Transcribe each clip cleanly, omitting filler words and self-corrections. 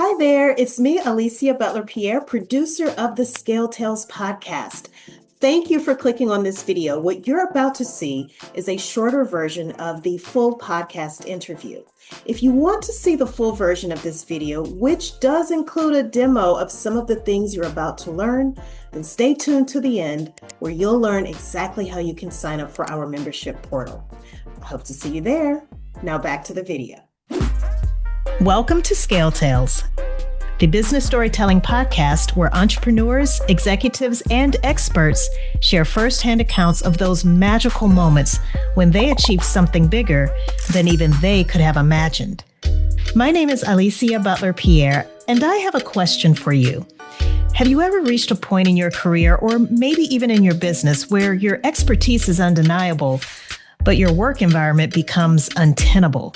Hi there, it's me, Alicia Butler-Pierre, producer of the Scale Tales podcast. Thank you for clicking on this video. What you're about to see is a shorter version of the full podcast interview. If you want to see the full version of this video, which does include a demo of some of the things you're about to learn, then stay tuned to the end where you'll learn exactly how you can sign up for our membership portal. I hope to see you there. Now back to the video. Welcome to Scale Tales, the business storytelling podcast where entrepreneurs, executives, and experts share firsthand accounts of those magical moments when they achieved something bigger than even they could have imagined. My name is Alicia Butler-Pierre, and I have a question for you. Have you ever reached a point in your career, or maybe even in your business, where your expertise is undeniable, but your work environment becomes untenable?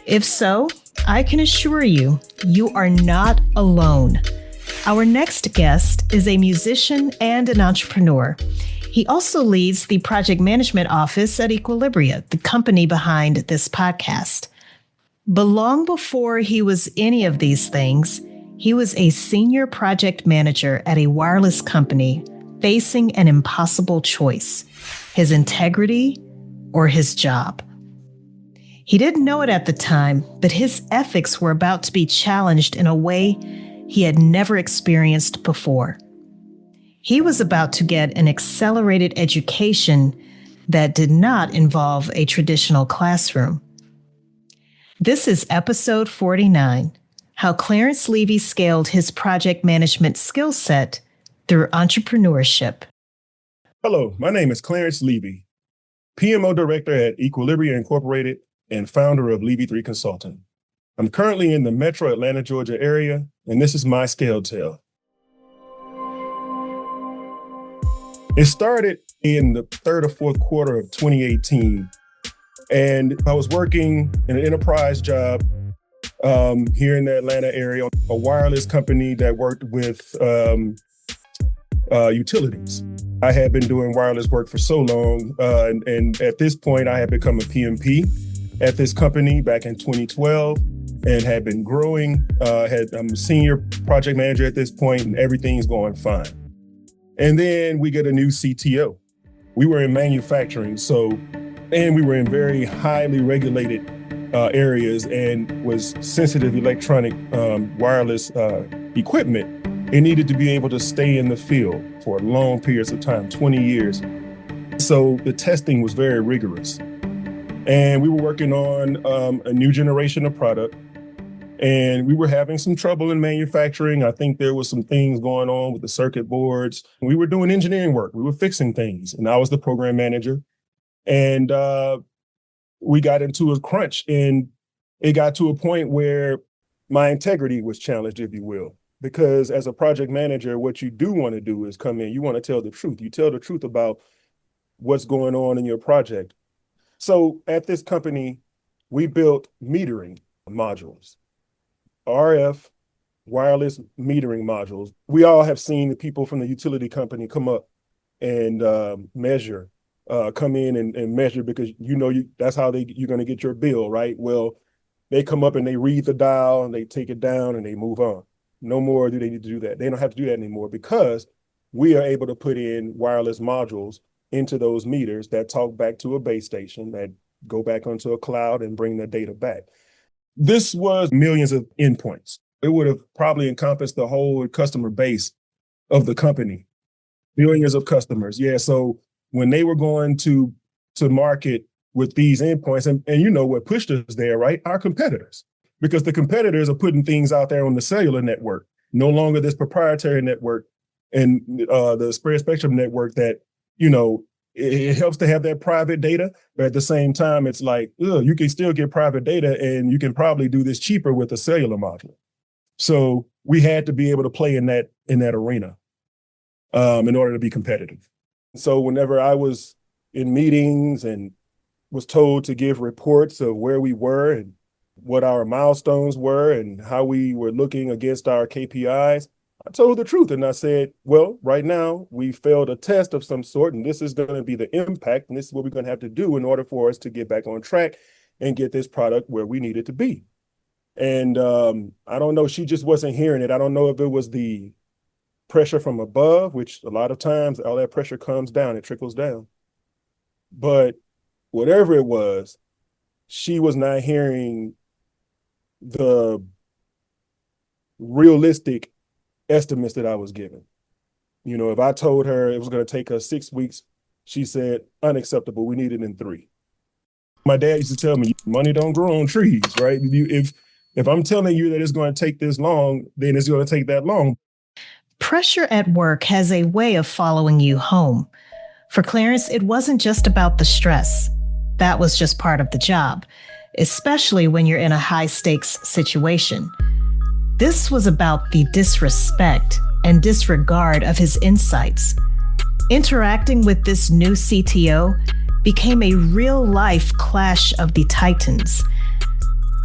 If so, I can assure you, you are not alone. Our next guest is a musician and an entrepreneur. He also leads the project management office at Equilibria, the company behind this podcast. But long before he was any of these things, he was a senior project manager at a wireless company facing an impossible choice: his integrity or his job. He didn't know it at the time, but his ethics were about to be challenged in a way he had never experienced before. He was about to get an accelerated education that did not involve a traditional classroom. This is episode 49, How Clarence Levy Scaled His Project Management Skill Set Through Entrepreneurship. Hello, my name is Clarence Levy, PMO Director at Equilibria Incorporated and founder of Levy III Consulting. I'm currently in the metro Atlanta, Georgia area, and this is my Scale Tale. It started in the third or fourth quarter of 2018, and I was working in an enterprise job here in the Atlanta area, a wireless company that worked with utilities. I had been doing wireless work for so long, and at this point, I had become a PMP at this company back in 2012 and had been growing. I'm a senior project manager at this point, and everything's going fine. And then we get a new CTO. We were in manufacturing, and we were in very highly regulated areas and was sensitive electronic wireless equipment. It needed to be able to stay in the field for long periods of time, 20 years. So the testing was very rigorous. And we were working on a new generation of product, and we were having some trouble in manufacturing. I think there was some things going on with the circuit boards. We were doing engineering work. We were fixing things, and I was the program manager. And we got into a crunch, and it got to a point where my integrity was challenged, if you will. Because as a project manager, what you do want to do is come in, you want to tell the truth. You tell the truth about what's going on in your project. So at this company, we built metering modules, RF wireless metering modules. We all have seen the people from the utility company come up and come in and measure, because that's how you're going to get your bill, right? Well, they come up and they read the dial and they take it down and they move on. No more do they need to do that. They don't have to do that anymore, because we are able to put in wireless modules into those meters that talk back to a base station, that go back onto a cloud and bring the data back. This was millions of endpoints. It would have probably encompassed the whole customer base of the company, millions of customers. Yeah, so when they were going to market with these endpoints, and you know what pushed us there, right? Our competitors, because the competitors are putting things out there on the cellular network, no longer this proprietary network and the spread spectrum network that, it helps to have that private data, but at the same time, it's like, you can still get private data, and you can probably do this cheaper with a cellular module. So we had to be able to play in that arena in order to be competitive. So whenever I was in meetings and was told to give reports of where we were and what our milestones were and how we were looking against our KPIs, I told the truth, and I said, well, right now we failed a test of some sort, and this is going to be the impact, and this is what we're going to have to do in order for us to get back on track and get this product where we need it to be. And I don't know, she just wasn't hearing it. I don't know if it was the pressure from above, which a lot of times all that pressure comes down, it trickles down. But whatever it was, she was not hearing the realistic estimates that I was given. You know, if I told her it was going to take us 6 weeks, she said, unacceptable. We need it in 3. My dad used to tell me, money don't grow on trees, right? If I'm telling you that it's going to take this long, then it's going to take that long. Pressure at work has a way of following you home. For Clarence, it wasn't just about the stress. That was just part of the job, especially when you're in a high-stakes situation. This was about the disrespect and disregard of his insights. Interacting with this new CTO became a real-life clash of the titans.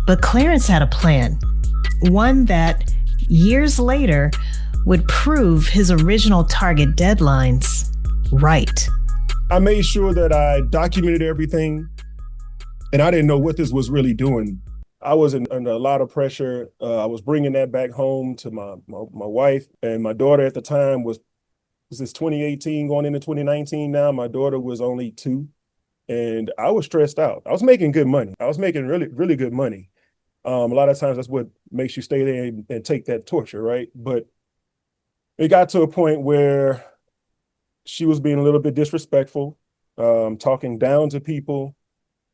But Clarence had a plan, one that, years later, would prove his original target deadlines right. I made sure that I documented everything, and I didn't know what this was really doing. I was under a lot of pressure. I was bringing that back home to my wife, and my daughter at the time was this 2018 going into 2019 now. My daughter was only 2, and I was stressed out. I was making good money. I was making really, really good money. A lot of times that's what makes you stay there and take that torture, right? But it got to a point where she was being a little bit disrespectful, talking down to people.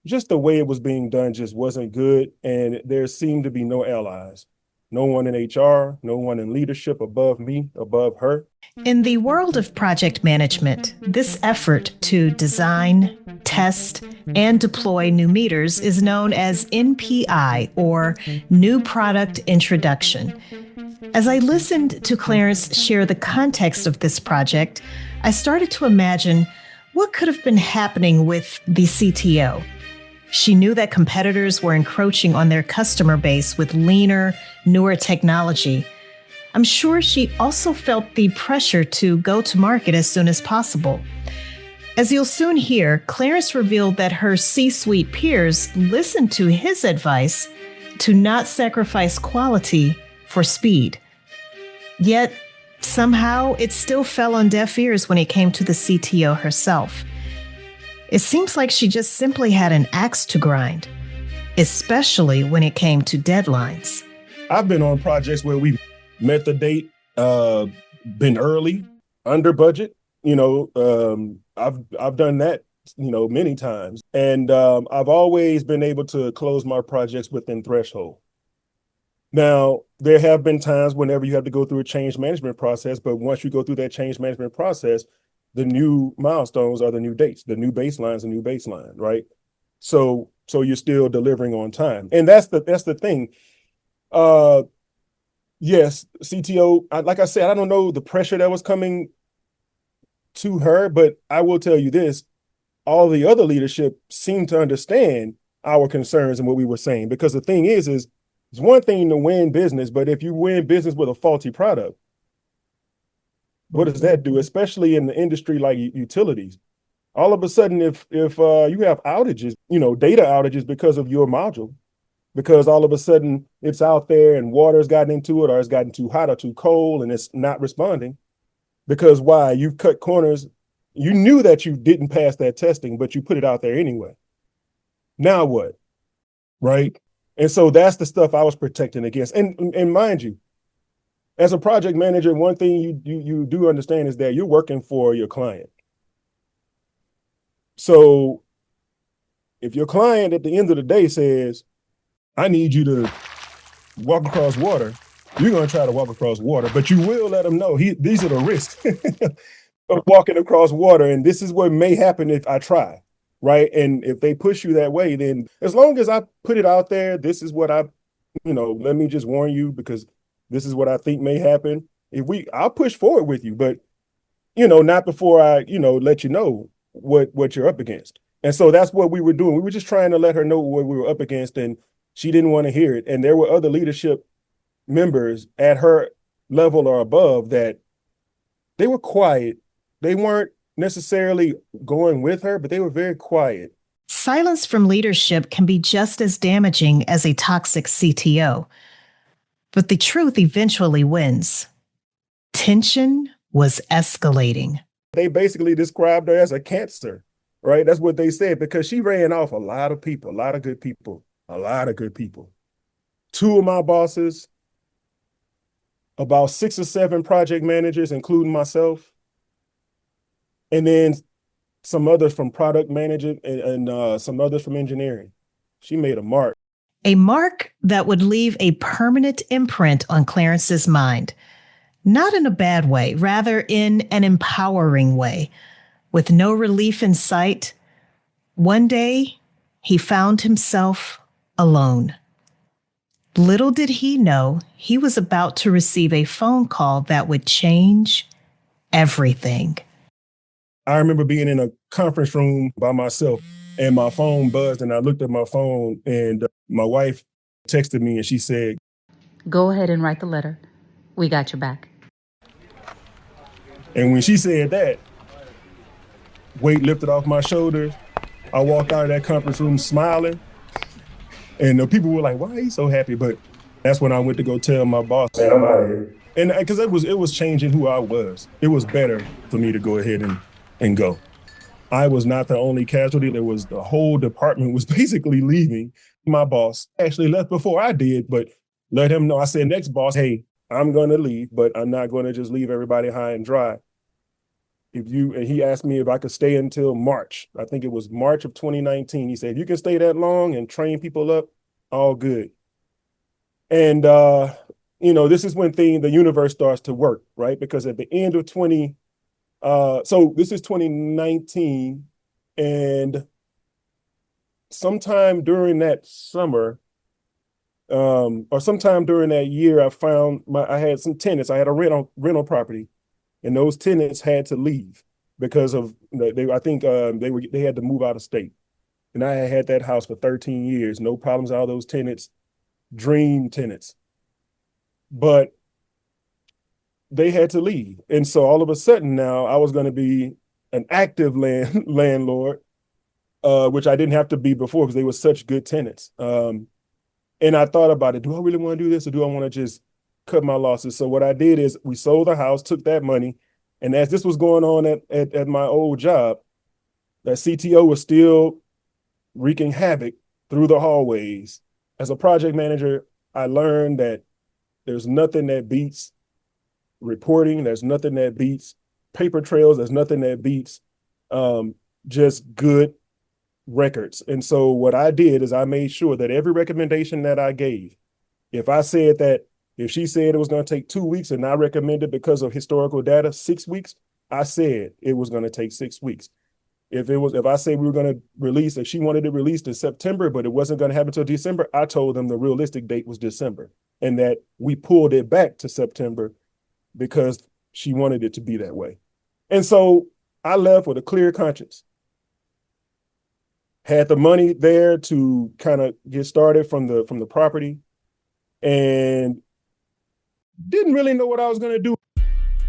Just the way it was being done just wasn't good. And there seemed to be no allies, no one in HR, no one in leadership above me, above her. In the world of project management, this effort to design, test, and deploy new meters is known as NPI, or New Product Introduction. As I listened to Clarence share the context of this project, I started to imagine what could have been happening with the CTO. She knew that competitors were encroaching on their customer base with leaner, newer technology. I'm sure she also felt the pressure to go to market as soon as possible. As you'll soon hear, Clarence revealed that her C-suite peers listened to his advice to not sacrifice quality for speed. Yet, somehow, it still fell on deaf ears when it came to the CTO herself. It seems like she just simply had an axe to grind, especially when it came to deadlines. I've been on projects where we met the date, been early, under budget. I've done that, many times. And I've always been able to close my projects within threshold. Now, there have been times whenever you have to go through a change management process, but once you go through that change management process, the new milestones are the new dates, the new baseline is the new baseline, right? So you're still delivering on time. And that's the thing. Yes, CTO, like I said, I don't know the pressure that was coming to her, but I will tell you this, all the other leadership seemed to understand our concerns and what we were saying. Because the thing is it's one thing to win business, but if you win business with a faulty product, what does that do? Especially in the industry like utilities. All of a sudden, if you have outages, data outages because of your module, because all of a sudden it's out there and water's gotten into it, or it's gotten too hot or too cold and it's not responding. Because why? You've cut corners. You knew that you didn't pass that testing, but you put it out there anyway. Now what? Right? And so that's the stuff I was protecting against. And mind you, as a project manager, one thing you do understand is that you're working for your client. So if your client at the end of the day says, I need you to walk across water, you're going to try to walk across water, but you will let them know these are the risks of walking across water. And this is what may happen if I try, right? And if they push you that way, then as long as I put it out there, this is what let me just warn you, because this is what I think may happen. I'll push forward with you, but, not before I, let you know what you're up against. And so that's what we were doing. We were just trying to let her know what we were up against, and she didn't want to hear it. And there were other leadership members at her level or above that they were quiet. They weren't necessarily going with her, but they were very quiet. Silence from leadership can be just as damaging as a toxic CTO. But the truth eventually wins. Tension was escalating. They basically described her as a cancer, right? That's what they said, because she ran off a lot of people, a lot of good people, a lot of good people. Two of my bosses, about 6 or 7 project managers, including myself, and then some others from product management and some others from engineering. She made a mark. A mark that would leave a permanent imprint on Clarence's mind. Not in a bad way, rather in an empowering way. With no relief in sight, one day he found himself alone. Little did he know he was about to receive a phone call that would change everything. I remember being in a conference room by myself and my phone buzzed, and I looked at my phone, and my wife texted me and she said, "Go ahead and write the letter. We got your back." And when she said that, weight lifted off my shoulders. I walked out of that conference room smiling, and the people were like, "Why are you so happy?" But that's when I went to go tell my boss, "Man, I'm out of here." And because it was changing who I was. It was better for me to go ahead and go. I was not the only casualty. There was the whole department was basically leaving. My boss actually left before I did, but let him know. I said, "Next boss, hey, I'm going to leave, but I'm not going to just leave everybody high and dry. And he asked me if I could stay until March. I think it was March of 2019. He said, "If you can stay that long and train people up, all good." And, this is when the universe starts to work, right? Because at the end of so this is 2019, and sometime during that summer, or sometime during that year, I had some tenants. I had a rental property, and those tenants had to leave because of they had to move out of state. And I had that house for 13 years, no problems. All those tenants, dream tenants, but they had to leave. And so all of a sudden now I was going to be an active landlord, which I didn't have to be before because they were such good tenants. And I thought about it. Do I really want to do this, or do I want to just cut my losses? So what I did is we sold the house, took that money. And as this was going on at my old job, that CTO was still wreaking havoc through the hallways. As a project manager, I learned that there's nothing that beats reporting. There's nothing that beats paper trails. There's nothing that beats just good records. And so what I did is I made sure that every recommendation that I gave, if she said it was going to take 2 weeks and I recommended because of historical data 6 weeks, I said it was going to take 6 weeks. If I say we were going to release, if she wanted it released in September, but it wasn't going to happen until December, I told them the realistic date was December, and that we pulled it back to September because she wanted it to be that way. And so I left with a clear conscience. Had the money there to kind of get started from the property, and didn't really know what I was going to do.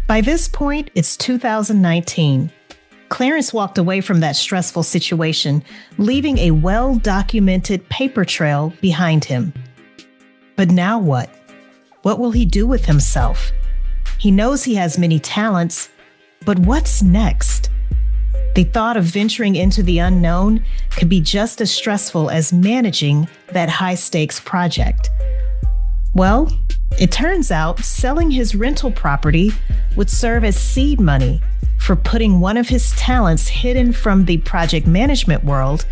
By this point, it's 2019. Clarence walked away from that stressful situation, leaving a well-documented paper trail behind him. But now what? What will he do with himself? He knows he has many talents, but what's next? The thought of venturing into the unknown could be just as stressful as managing that high-stakes project. Well, it turns out selling his rental property would serve as seed money for putting one of his talents hidden from the project management world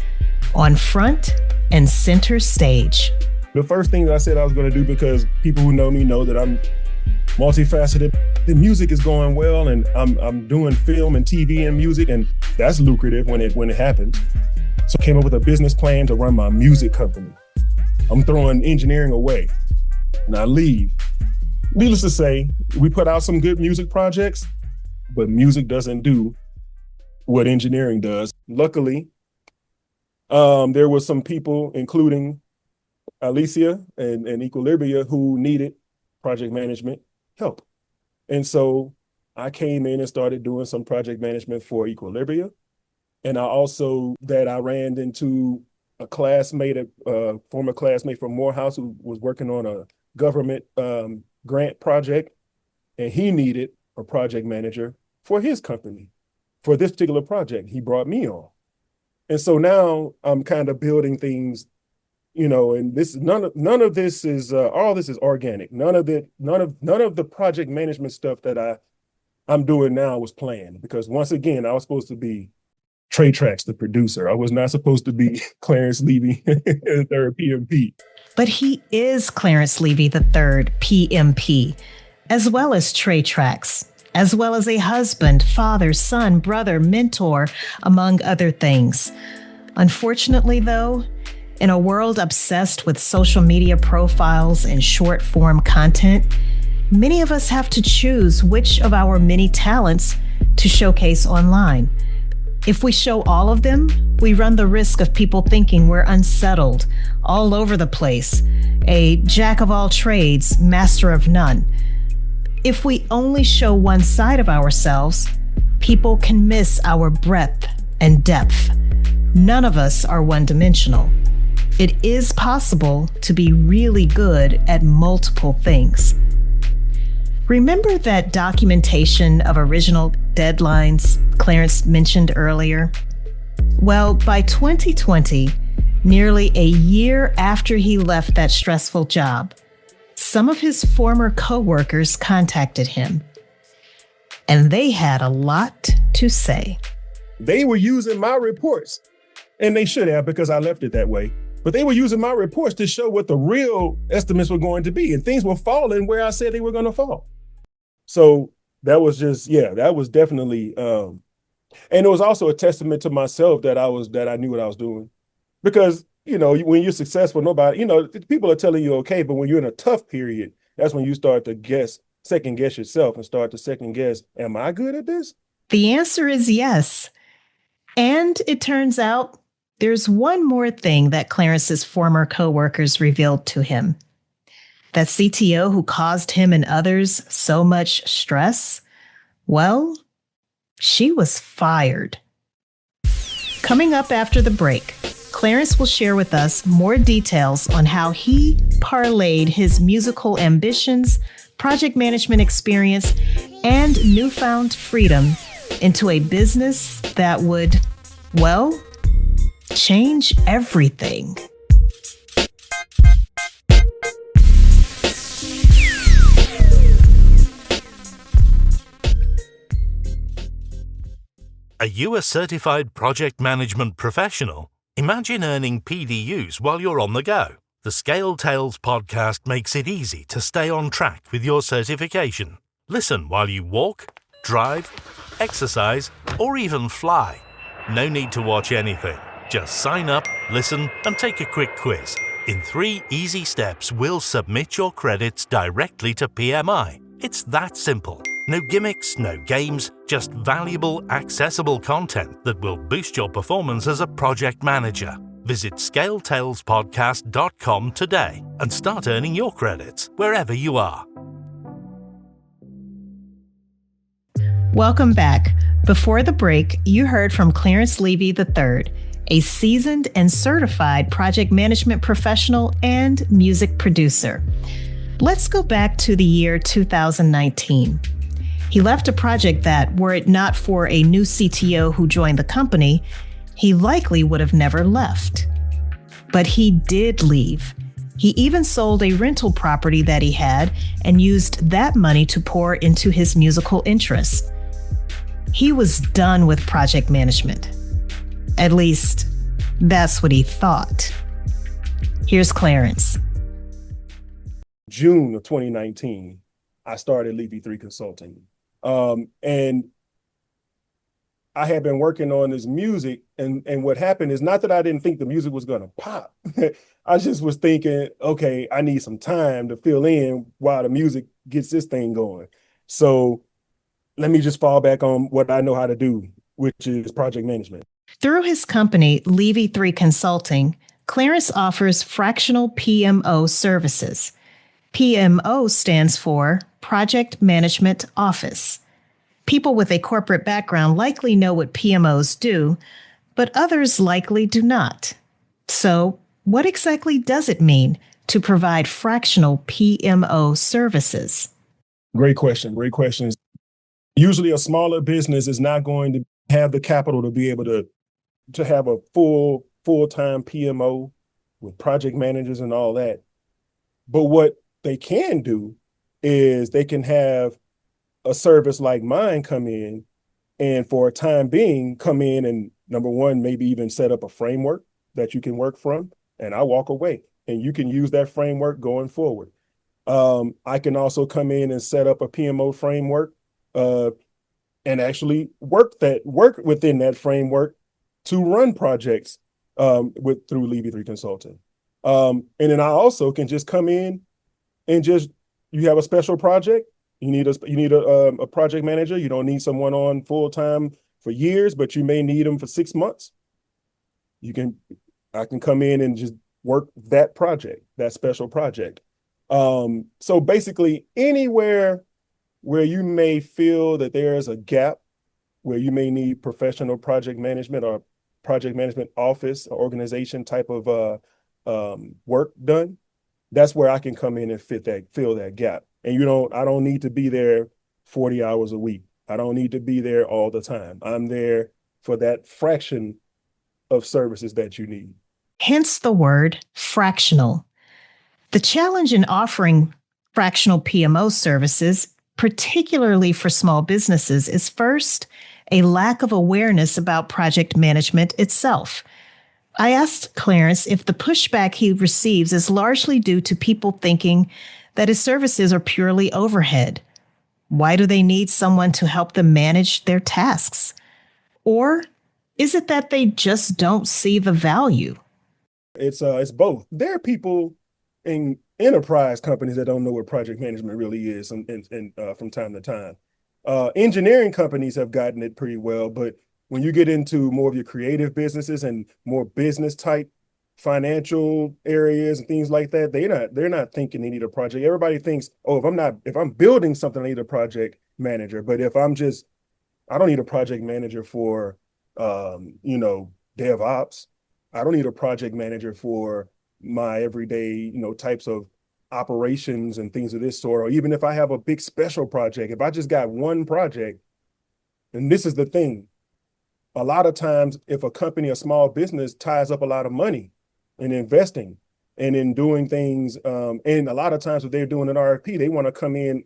on front and center stage. The first thing that I said I was going to do, because people who know me know that I'm multifaceted. The music is going well, and I'm doing film and TV and music, and that's lucrative when it happens. So I came up with a business plan to run my music company. I'm throwing engineering away, and I leave. Needless to say, we put out some good music projects, but music doesn't do what engineering does. Luckily, there were some people, including Alicia and Equilibria, who needed project management help. And so I came in and started doing some project management for Equilibria. And I also that I ran into a classmate, a former classmate from Morehouse who was working on a government grant project, and he needed a project manager for his company for this particular project. He brought me on. And so now I'm kind of building things, and this none of this is all this is organic. None of the project management stuff that I'm doing now was planned, because once again, I was supposed to be Trey Trax, the producer. I was not supposed to be Clarence Levy III, PMP. But he is Clarence Levy III, PMP, as well as Trey Trax, as well as a husband, father, son, brother, mentor, among other things. Unfortunately, though, in a world obsessed with social media profiles and short-form content, many of us have to choose which of our many talents to showcase online. If we show all of them, we run the risk of people thinking we're unsettled, all over the place, a jack of all trades, master of none. If we only show one side of ourselves, people can miss our breadth and depth. None of us are one-dimensional. It is possible to be really good at multiple things. Remember that documentation of original deadlines Clarence mentioned earlier? Well, by 2020, nearly a year after he left that stressful job, some of his former coworkers contacted him, and they had a lot to say. They were using my reports, and they should have, because I left it that way. But they were using my reports to show what the real estimates were going to be, and things were falling where I said they were going to fall. So that was just, that was definitely, and it was also a testament to myself that I knew what I was doing. Because, when you're successful, people are telling you okay, but when you're in a tough period, that's when you start to second guess yourself and start to second guess, am I good at this? The answer is yes. And it turns out there's one more thing that Clarence's former coworkers revealed to him. That CTO who caused him and others so much stress, well, she was fired. Coming up after the break, Clarence will share with us more details on how he parlayed his musical ambitions, project management experience, and newfound freedom into a business that would, well, change everything. Are you a certified project management professional? Imagine earning PDUs while you're on the go. The Scale Tales podcast makes it easy to stay on track with your certification. Listen while you walk, drive, exercise, or even fly. No need to watch anything. Just sign up, listen, and take a quick quiz. In 3 easy steps, we'll submit your credits directly to PMI. It's that simple. No gimmicks, no games, just valuable, accessible content that will boost your performance as a project manager. Visit ScaleTalesPodcast.com today and start earning your credits wherever you are. Welcome back. Before the break, you heard from Clarence Levy III, a seasoned and certified project management professional and music producer. Let's go back to the year 2019. He left a project that, were it not for a new CTO who joined the company, he likely would have never left. But he did leave. He even sold a rental property that he had and used that money to pour into his musical interests. He was done with project management. At least, that's what he thought. Here's Clarence. June of 2019, I started Levy III Consulting. And I had been working on this music, and what happened is not that I didn't think the music was going to pop. I just was thinking, okay, I need some time to fill in while the music gets this thing going. So let me just fall back on what I know how to do, which is project management. Through his company, Levy III Consulting, Clarence offers fractional PMO services. PMO stands for Project Management Office. People with a corporate background likely know what PMOs do, but others likely do not. So, what exactly does it mean to provide fractional PMO services? Great question. Great questions. Usually a smaller business is not going to have the capital to be able to have a full-time PMO with project managers and all that. But what they can do is they can have a service like mine come in and for a time being come in and number one, maybe even set up a framework that you can work from, and I walk away and you can use that framework going forward. I can also come in and set up a PMO framework and actually work within that framework to run projects through Levy III Consulting. And then I also can just come in and you have a special project. You need a project manager. You don't need someone on full time for years, but you may need them for 6 months. I can come in and just work that project, that special project. So basically anywhere where you may feel that there is a gap, where you may need professional project management or project management office or organization type of work done, that's where I can come in and fill that gap. And I don't need to be there 40 hours a week. I don't need to be there all the time. I'm there for that fraction of services that you need. Hence the word fractional. The challenge in offering fractional PMO services, particularly for small businesses, is first, a lack of awareness about project management itself. I asked Clarence if the pushback he receives is largely due to people thinking that his services are purely overhead. Why do they need someone to help them manage their tasks? Or is it that they just don't see the value? It's both. There are people in enterprise companies that don't know what project management really is, and from time to time. Engineering companies have gotten it pretty well, but when you get into more of your creative businesses and more business type financial areas and things like that, they're not thinking they need a project. Everybody thinks, oh, if I'm building something, I need a project manager. But if I don't need a project manager for DevOps. I don't need a project manager for my everyday, types of operations and things of this sort. Or even if I have a big special project, if I just got one project, and this is the thing, a lot of times if a company, a small business ties up a lot of money in investing and in doing things, and a lot of times if they're doing an RFP, they want to come in,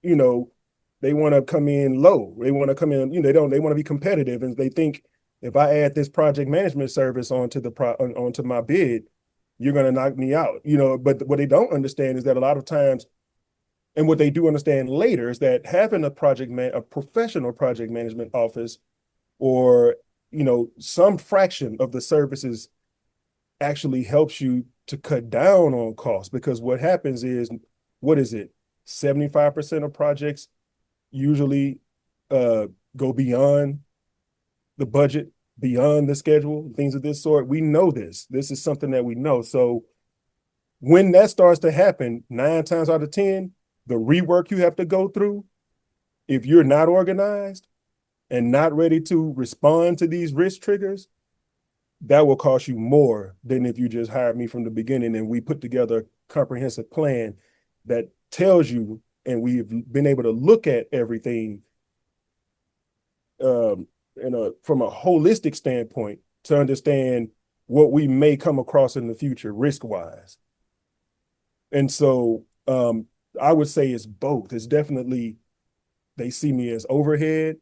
they want to come in low. They want to come in, they want to be competitive. And they think if I add this project management service onto my bid, you're going to knock me out, but what they don't understand is that a lot of times, and what they do understand later, is that having a professional project management office or, some fraction of the services actually helps you to cut down on costs. Because what happens is, 75% of projects usually go beyond the budget, beyond the schedule, things of this sort. We know this. This is something that we know. So when that starts to happen, 9 times out of 10, the rework you have to go through, if you're not organized and not ready to respond to these risk triggers, that will cost you more than if you just hired me from the beginning and we put together a comprehensive plan that tells you, and we've been able to look at everything from a holistic standpoint to understand what we may come across in the future risk-wise. And so I would say it's both. It's definitely, they see me as overhead,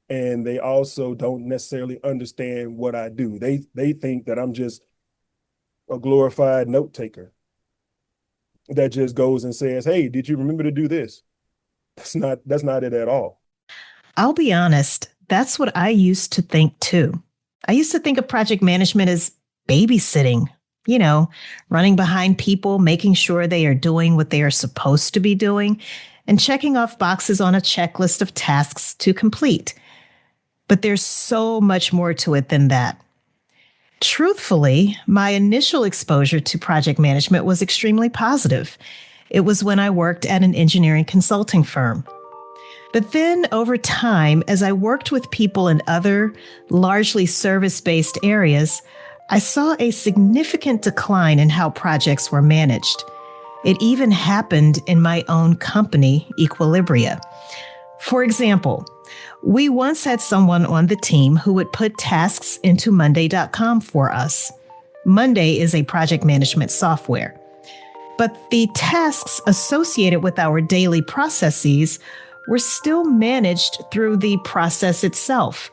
and they also don't necessarily understand what I do. They think that I'm just a glorified note taker that just goes and says, hey, did you remember to do this? That's not it at all. I'll be honest, that's what I used to think too. I used to think of project management as babysitting, running behind people, making sure they are doing what they are supposed to be doing, and checking off boxes on a checklist of tasks to complete. But there's so much more to it than that. Truthfully, my initial exposure to project management was extremely positive. It was when I worked at an engineering consulting firm. But then over time, as I worked with people in other largely service-based areas, I saw a significant decline in how projects were managed. It even happened in my own company, Equilibria. For example, we once had someone on the team who would put tasks into Monday.com for us. Monday is a project management software. But the tasks associated with our daily processes were still managed through the process itself.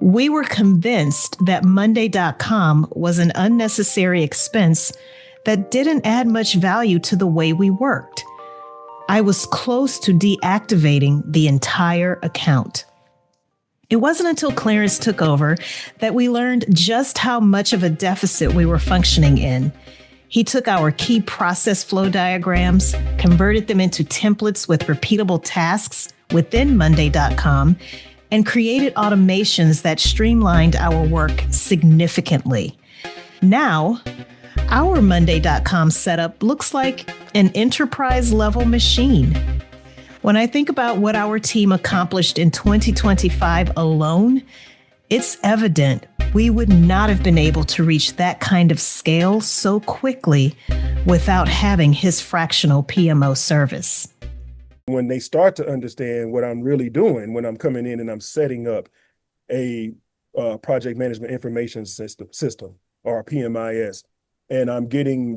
We were convinced that Monday.com was an unnecessary expense that didn't add much value to the way we worked. I was close to deactivating the entire account. It wasn't until Clarence took over that we learned just how much of a deficit we were functioning in. He took our key process flow diagrams, converted them into templates with repeatable tasks within Monday.com, and created automations that streamlined our work significantly. Now, our Monday.com setup looks like an enterprise-level machine. When I think about what our team accomplished in 2025 alone, it's evident we would not have been able to reach that kind of scale so quickly without having his fractional PMO service. When they start to understand what I'm really doing, when I'm coming in and I'm setting up a project management information system or a PMIS, and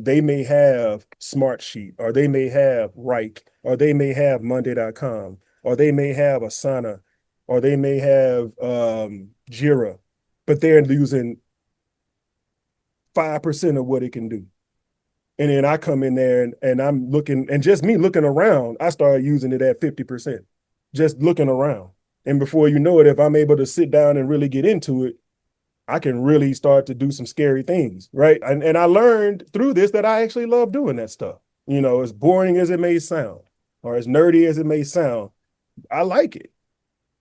they may have Smartsheet, or they may have Rike, or they may have Monday.com, or they may have Asana, or they may have Jira, but they're using 5% of what it can do. And then I come in there and I'm looking, and just me looking around, I started using it at 50%, just looking around. And before you know it, if I'm able to sit down and really get into it, I can really start to do some scary things, right? And I learned through this that I actually love doing that stuff. You know, as boring as it may sound, or as nerdy as it may sound, I like it.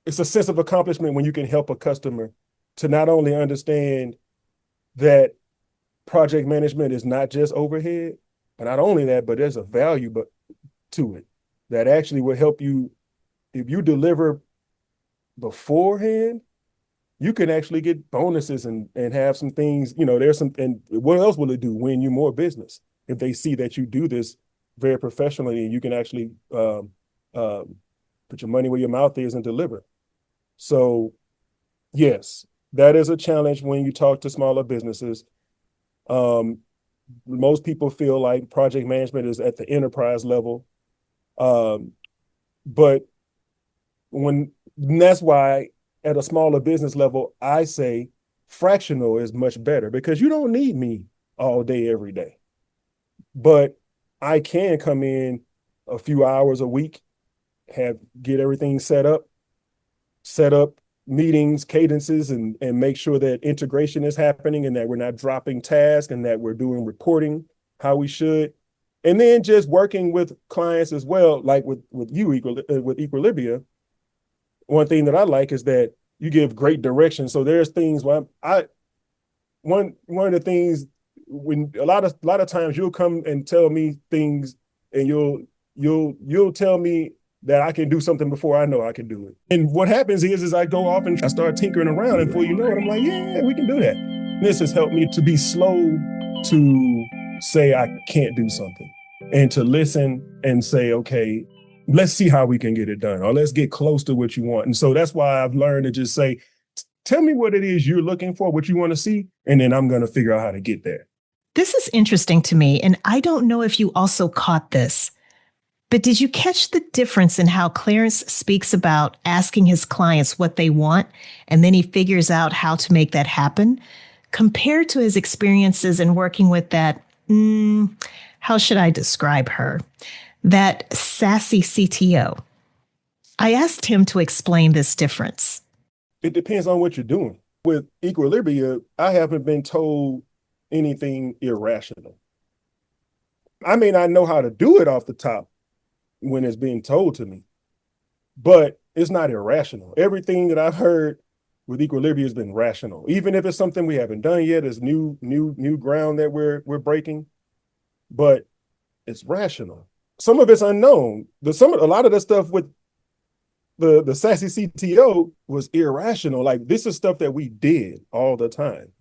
It's a sense of accomplishment when you can help a customer to not only understand that project management is not just overhead, but not only that, but there's a value to it that actually will help you. If you deliver beforehand, you can actually get bonuses and have some things, there's some, and what else will it do? Win you more business. If they see that you do this very professionally and you can actually put your money where your mouth is and deliver. So yes, that is a challenge when you talk to smaller businesses. Most people feel like project management is at the enterprise level. But that's why at a smaller business level, I say fractional is much better, because you don't need me all day, every day. But I can come in a few hours a week, get everything set up meetings, cadences, and make sure that integration is happening and that we're not dropping tasks and that we're doing reporting how we should. And then just working with clients as well, like with Equilibria. One thing that I like is that you give great direction. So there's things where one of the things, when a lot of times you'll come and tell me things, and you'll tell me that I can do something before I know I can do it. And what happens is I go off and I start tinkering around, and before you know it, I'm like, yeah, we can do that. This has helped me to be slow to say I can't do something, and to listen and say, okay, let's see how we can get it done, or let's get close to what you want. And so that's why I've learned to just say, tell me what it is you're looking for, what you want to see, and then I'm going to figure out how to get there. This is interesting to me, and I don't know if you also caught this, but did you catch the difference in how Clarence speaks about asking his clients what they want, and then he figures out how to make that happen, compared to his experiences in working with that, how should I describe her? That sassy CTO. I asked him to explain this difference. It depends on what you're doing. With Equilibria, I haven't been told anything irrational. I may not know how to do it off the top when it's being told to me, but it's not irrational. Everything that I've heard with Equilibria has been rational. Even if it's something we haven't done yet, it's new ground that we're breaking, but it's rational. Some of it's unknown. A lot of the stuff with the sassy CTO was irrational. Like, this is stuff that we did all the time.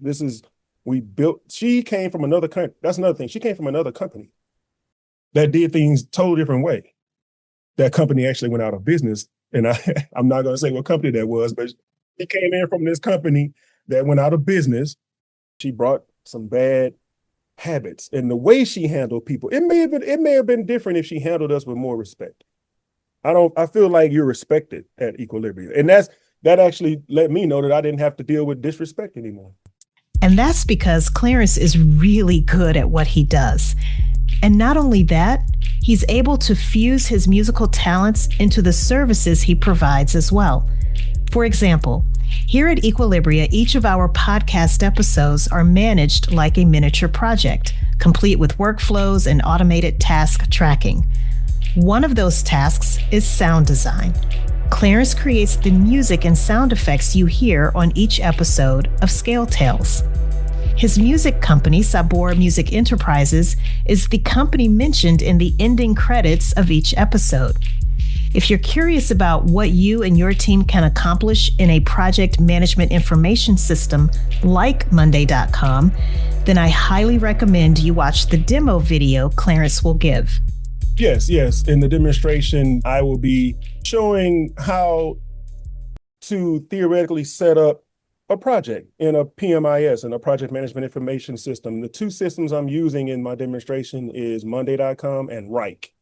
We built, she came from another country. That's another thing. She came from another company that did things totally different way. That company actually went out of business. And I'm not going to say what company that was, but she came in from this company that went out of business. She brought some bad habits, and the way she handled people, it may have been different if she handled us with more respect. I feel like you're respected at Equilibria. And that actually let me know that I didn't have to deal with disrespect anymore. And that's because Clarence is really good at what he does. And not only that, he's able to fuse his musical talents into the services he provides as well. For example, here at Equilibria, each of our podcast episodes are managed like a miniature project, complete with workflows and automated task tracking. One of those tasks is sound design. Clarence creates the music and sound effects you hear on each episode of Scale Tales. His music company, Sabor Music Enterprises, is the company mentioned in the ending credits of each episode. If you're curious about what you and your team can accomplish in a project management information system like Monday.com, then I highly recommend you watch the demo video Clarence will give. Yes. In the demonstration, I will be showing how to theoretically set up a project in a PMIS, in a project management information system. The two systems I'm using in my demonstration is Monday.com and Rike.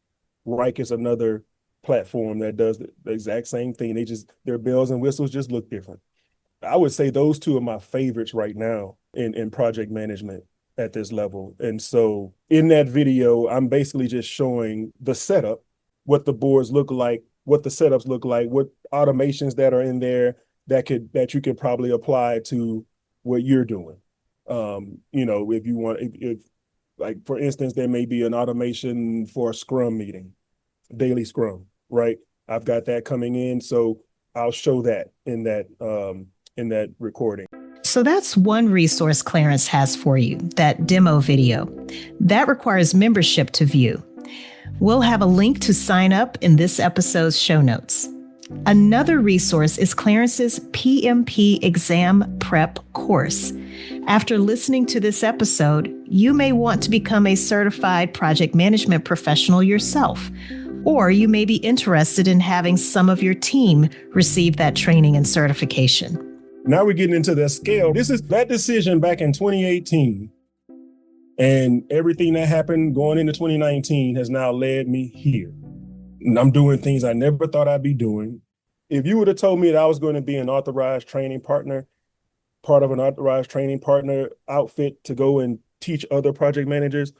Rike is another platform that does the exact same thing. Their bells and whistles just look different. I would say those two are my favorites right now in project management at this level. And so in that video, I'm basically just showing the setup, what the boards look like, what the setups look like, what automations that are in there that you could probably apply to what you're doing. If you want, if like, for instance, there may be an automation for a Scrum meeting, daily Scrum, right? I've got that coming in. So I'll show that in that recording. So that's one resource Clarence has for you, that demo video. That requires membership to view. We'll have a link to sign up in this episode's show notes. Another resource is Clarence's PMP exam prep course. After listening to this episode, you may want to become a certified project management professional yourself, or you may be interested in having some of your team receive that training and certification. Now we're getting into the scale. This is that decision back in 2018. And everything that happened going into 2019 has now led me here. And I'm doing things I never thought I'd be doing. If you would have told me that I was going to be an authorized training partner, part of an authorized training partner outfit to go and teach other project managers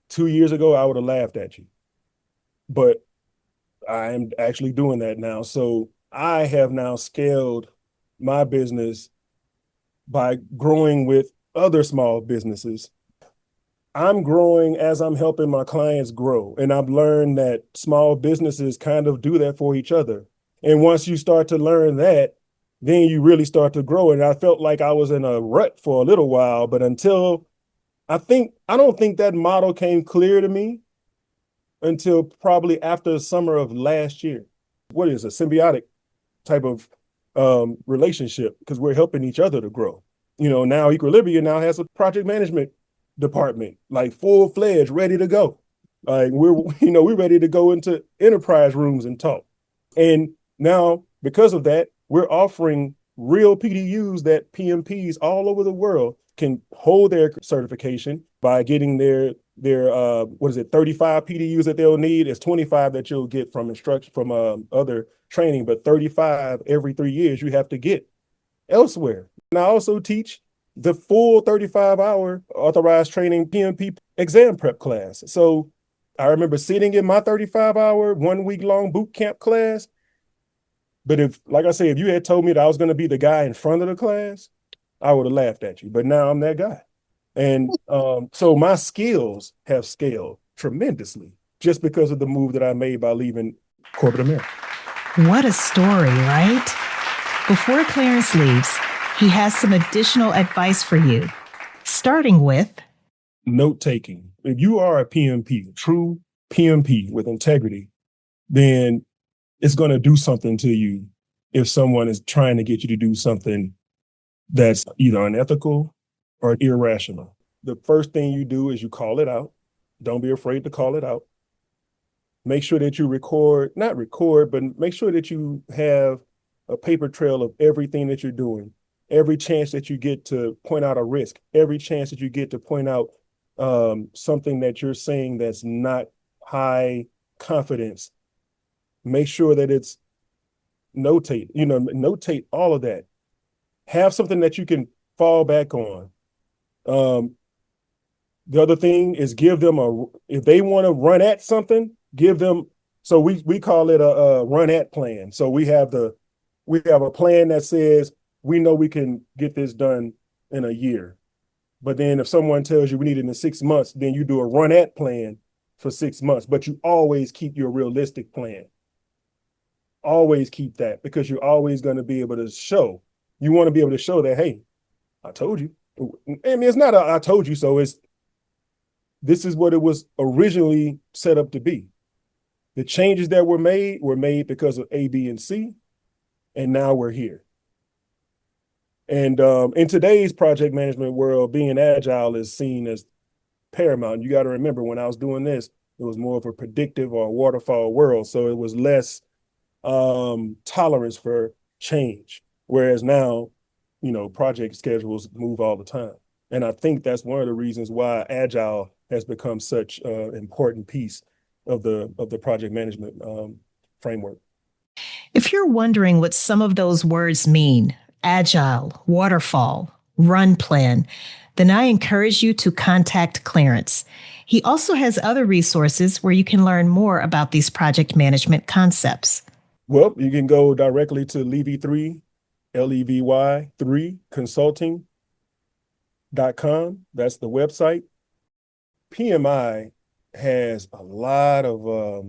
2 years ago, I would have laughed at you. But I'm actually doing that now. So I have now scaled my business by growing with other small businesses. I'm growing as I'm helping my clients grow. And I've learned that small businesses kind of do that for each other. And once you start to learn that, then you really start to grow. And I felt like I was in a rut for a little while, but I don't think that model came clear to me until probably after the summer of last year. What is a symbiotic type of relationship, because we're helping each other to grow. Now Equilibria now has a project management department, like full-fledged, ready to go. Like we're ready to go into enterprise rooms and talk. And now because of that, we're offering real PDUs that PMPs all over the world can hold their certification by getting their 35 PDUs that they'll need. It's 25 that you'll get from instruction from other training, but 35 every 3 years you have to get elsewhere. And I also teach the full 35-hour authorized training PMP exam prep class. So I remember sitting in my 35-hour, 1 week long boot camp class. But if you had told me that I was going to be the guy in front of the class, I would have laughed at you. But now I'm that guy. And so my skills have scaled tremendously just because of the move that I made by leaving corporate America. What a story, right? Before Clarence leaves, he has some additional advice for you, starting with note-taking. If you are a PMP, a true PMP with integrity, then it's going to do something to you if someone is trying to get you to do something that's either unethical or irrational. The first thing you do is you call it out. Don't be afraid to call it out. Make sure that you not record, but make sure that you have a paper trail of everything that you're doing. Every chance that you get to point out a risk, every chance that you get to point out something that you're saying that's not high confidence, make sure that it's notate all of that. Have something that you can fall back on. The other thing is give them if they want to run at something, give them, so we call it a run at plan. So we have a plan that says, we know we can get this done in a year. But then if someone tells you we need it in 6 months, then you do a run at plan for 6 months, but you always keep your realistic plan. Always keep that, because you're always going to be able to show. You want to be able to show that, hey, I told you. I mean, it's not I told you so. This is what it was originally set up to be. The changes that were made because of A, B, and C, and now we're here. And in today's project management world, being agile is seen as paramount. You got to remember, when I was doing this, it was more of a predictive or a waterfall world. So it was less tolerance for change. Whereas now, project schedules move all the time. And I think that's one of the reasons why agile has become such an important piece of the project management framework. If you're wondering what some of those words mean, agile, waterfall, run plan, then I encourage you to contact Clarence. He also has other resources where you can learn more about these project management concepts. Well, you can go directly to Levy 3, Levy 3 consulting.com. That's the website. PMI has a lot of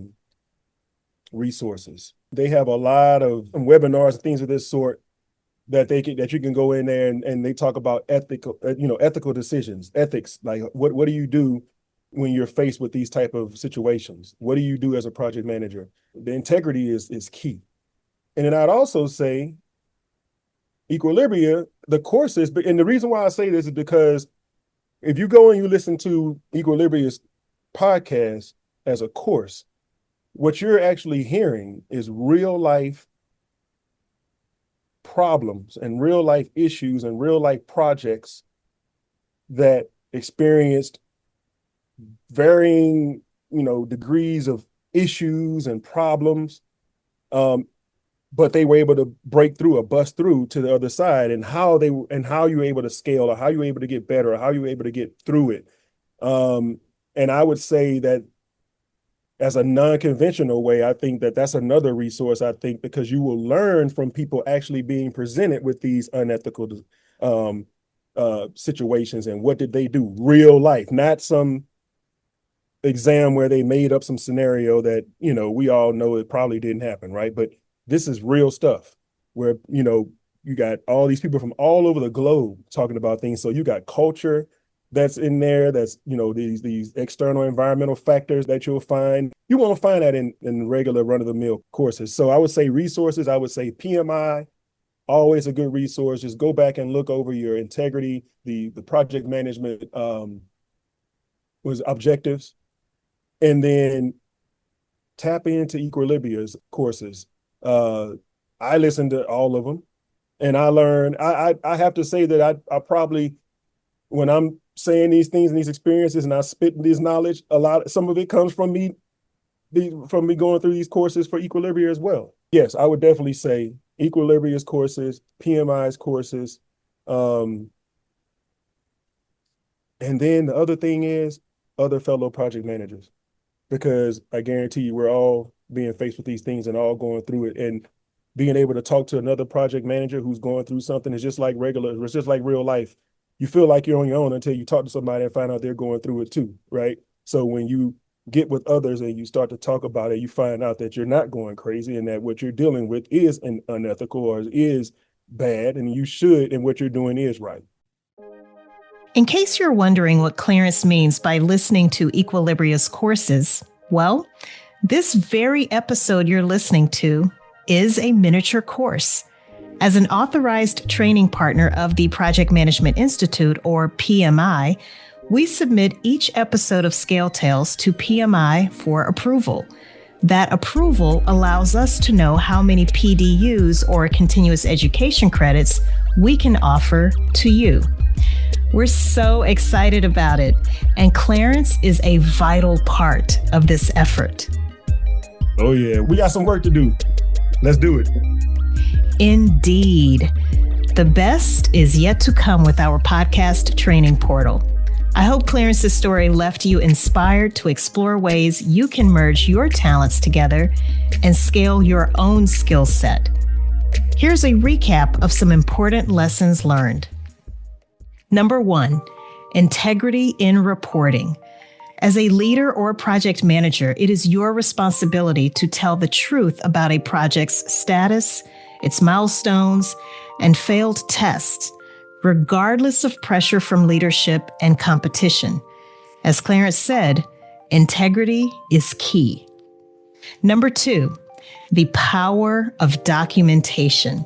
resources. They have a lot of webinars and things of this sort that you can go in there and they talk about ethical decisions, ethics. Like what do you do when you're faced with these type of situations? What do you do as a project manager? The integrity is key. And then I'd also say Equilibria, the courses, and the reason why I say this is because if you go and you listen to Equilibria's podcast as a course, what you're actually hearing is real life problems and real life issues and real life projects that experienced varying, degrees of issues and problems. But they were able to break through or bust through to the other side, and how you were able to scale, or how you were able to get better, or how you were able to get through it. And I would say that as a non-conventional way, I think that that's another resource, I think, because you will learn from people actually being presented with these unethical situations, and what did they do? Real life, not some exam where they made up some scenario that, we all know it probably didn't happen, right? But this is real stuff where, you got all these people from all over the globe talking about things. So you got culture that's in there. That's, these external environmental factors that you'll find. You won't find that in regular run-of-the-mill courses. So I would say resources. I would say PMI, always a good resource. Just go back and look over your integrity, the project management was objectives, and then tap into Equilibria's courses. I listened to all of them, and I learned. I have to say that I probably, when I'm saying these things and these experiences and I spit this knowledge, some of it comes from me going through these courses for Equilibria as well. Yes, I would definitely say Equilibria's courses, PMI's courses, and then the other thing is other fellow project managers, because I guarantee you we're all being faced with these things and all going through it, and being able to talk to another project manager who's going through something is just like it's just like real life. You feel like you're on your own until you talk to somebody and find out they're going through it too, right? So when you get with others and you start to talk about it, you find out that you're not going crazy, and that what you're dealing with is unethical or is bad, and what you're doing is right. In case you're wondering what Clarence means by listening to Equilibria's courses, well, This very episode you're listening to is a miniature course. As an authorized training partner of the Project Management Institute, or PMI, we submit each episode of Scale Tales to PMI for approval. That approval allows us to know how many PDUs, or continuous education credits, we can offer to you. We're so excited about it, and Clarence is a vital part of this effort. Oh yeah, we got some work to do. Let's do it. Indeed. The best is yet to come with our podcast training portal. I hope Clarence's story left you inspired to explore ways you can merge your talents together and scale your own skill set. Here's a recap of some important lessons learned. Number 1, integrity in reporting. As a leader or project manager, it is your responsibility to tell the truth about a project's status, its milestones, and failed tests, regardless of pressure from leadership and competition. As Clarence said, integrity is key. Number 2, the power of documentation.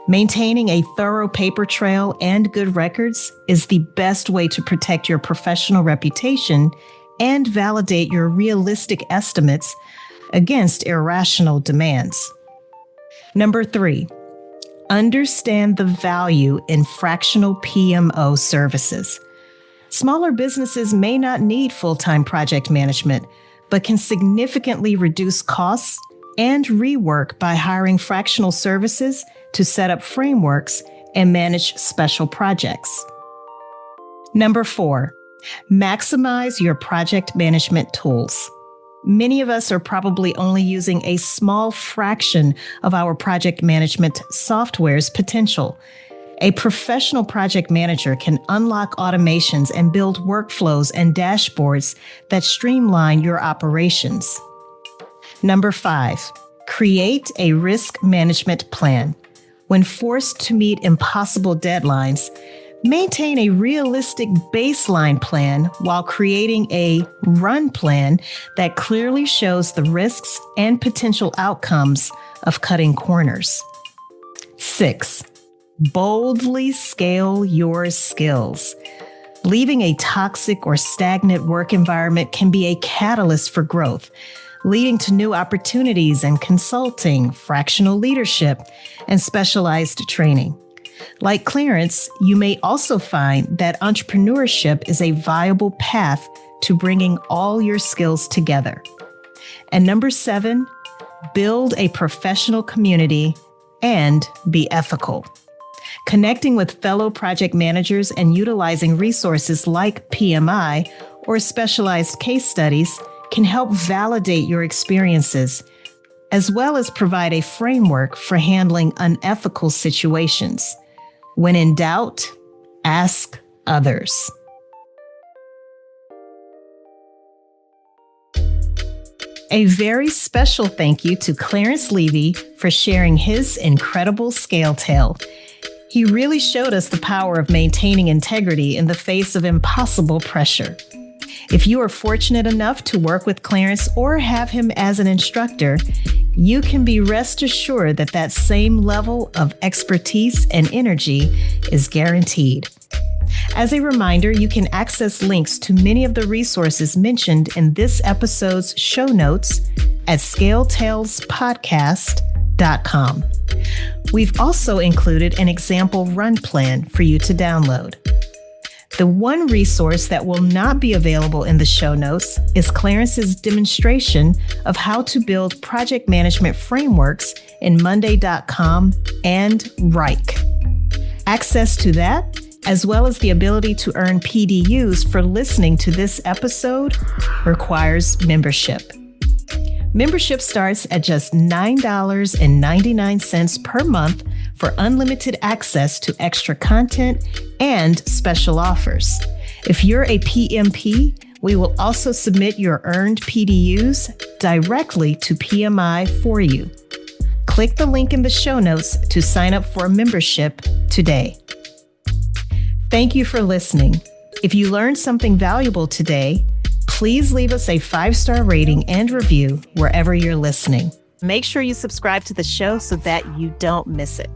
Maintaining a thorough paper trail and good records is the best way to protect your professional reputation and validate your realistic estimates against irrational demands. Number 3, understand the value in fractional PMO services. Smaller businesses may not need full-time project management, but can significantly reduce costs and rework by hiring fractional services to set up frameworks and manage special projects. Number 4, maximize your project management tools. Many of us are probably only using a small fraction of our project management software's potential. A professional project manager can unlock automations and build workflows and dashboards that streamline your operations. Number 5, create a risk management plan. When forced to meet impossible deadlines, maintain a realistic baseline plan while creating a run plan that clearly shows the risks and potential outcomes of cutting corners. 6, boldly scale your skills. Leaving a toxic or stagnant work environment can be a catalyst for growth, leading to new opportunities in consulting, fractional leadership, and specialized training. Like Clarence, you may also find that entrepreneurship is a viable path to bringing all your skills together. And number 7, build a professional community and be ethical. Connecting with fellow project managers and utilizing resources like PMI or specialized case studies can help validate your experiences, as well as provide a framework for handling unethical situations. When in doubt, ask others. A very special thank you to Clarence Levy for sharing his incredible scale tale. He really showed us the power of maintaining integrity in the face of impossible pressure. If you are fortunate enough to work with Clarence or have him as an instructor, you can be rest assured that that same level of expertise and energy is guaranteed. As a reminder, you can access links to many of the resources mentioned in this episode's show notes at scaleTalesPodcast.com. We've also included an example run plan for you to download. The one resource that will not be available in the show notes is Clarence's demonstration of how to build project management frameworks in Monday.com and Reich. Access to that, as well as the ability to earn PDUs for listening to this episode, requires membership. Membership starts at just $9.99 per month for unlimited access to extra content and special offers. If you're a PMP, we will also submit your earned PDUs directly to PMI for you. Click the link in the show notes to sign up for a membership today. Thank you for listening. If you learned something valuable today, please leave us a 5-star rating and review wherever you're listening. Make sure you subscribe to the show so that you don't miss it.